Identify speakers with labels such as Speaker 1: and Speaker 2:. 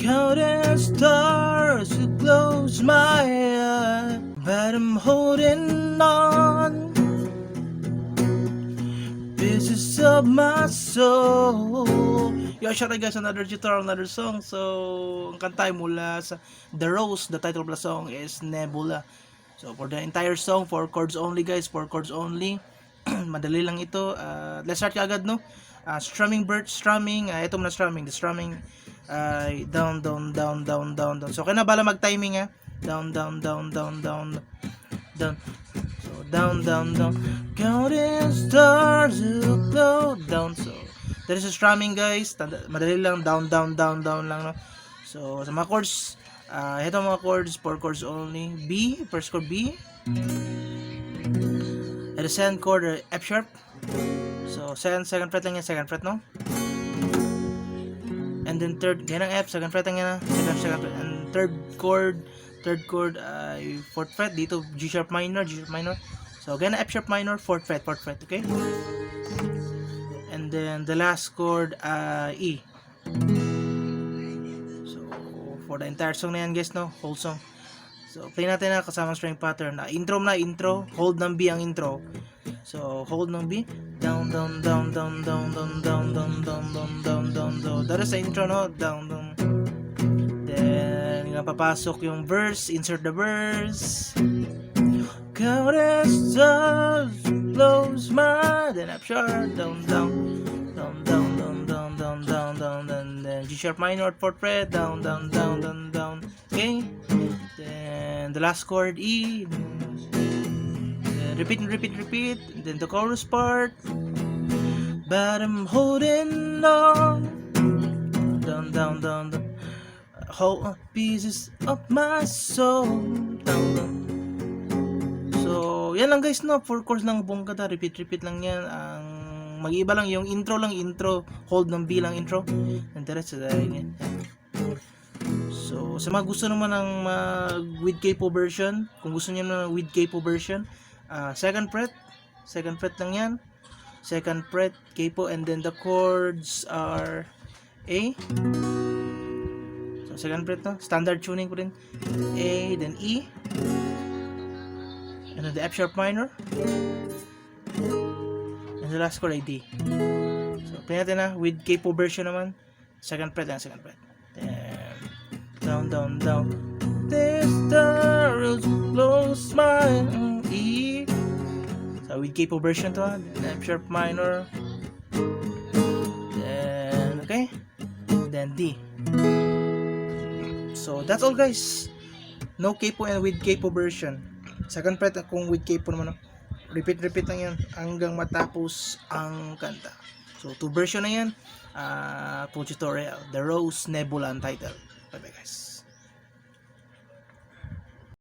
Speaker 1: Counting stars to close my eyes, but I'm holding on. Pieces of my soul. Yo, shout out guys, another tutorial, another song. So, ang kanta ay mula sa The Rose. The title of the song is Nebula. So, for the entire song, 4 chords only guys, 4 chords only. Madali lang ito. Let's start agad, no? Strumming, strumming. Ito muna strumming. The strumming down, down, down, down, down, down. So, kaya na bala mag-timing ha. Down, down, down, down, down, down. So, down, down, down. Counting stars to go down. So, there is a strumming guys. Madali lang. Down, down, down, down lang, no? So, sa mga chords, ito mga chords, 4 chords only. B, first chord B. At the second chord, F sharp. So, second fret lang yan, second fret, no? And then third, ganang F, second fret lang yan, second fret. And third chord, fourth fret, dito G sharp minor. So, ganang F sharp minor, fourth fret, okay? And then the last chord, E. So, for the entire song na yan, guys, no? Whole song. So, play natin na kasama string pattern. Intro, hold ng B ang intro. So, hold ng B. Down, down, down, down, down, down, down, down, down, down, down, down, down. That is the intro, no? Down, down. Then, nga papasok yung verse. Insert the verse. Counting stars, close my. Then F sharp, down, down, down, down, down, down, down, down, down, and then G sharp minor, 4th fret, down, down, down, down, down. Okay. Then the last chord E. Then repeat. Then the chorus part. But I'm holding on. Down, down, down, down. Whole pieces of my soul. Down, down. So, yan lang guys, no? 4 chords lang buong kata. Repeat lang yan. Ang mag-iba lang yung intro. Hold ng B lang intro. And the rest, yan. So, sa mga gusto naman ng with capo version, kung gusto niyo naman with capo version, second fret lang yan. Second fret, capo, and then the chords are A. So, second fret, no? Standard tuning ko rin. A, then E. And then the F sharp minor. And the last chord ay D. So, play natin na with capo version naman. Second fret lang, second fret. Then, down, down, down. This star is close my E. So with capo version to ha. Then F sharp minor. Then okay. Then D. So that's all guys. No capo and with capo version. Second fret kung with capo naman. Repeat lang yan hanggang matapos ang kanta. So 2 version na yan. Full tutorial. The Rose Nebula ang title. Bye bye guys.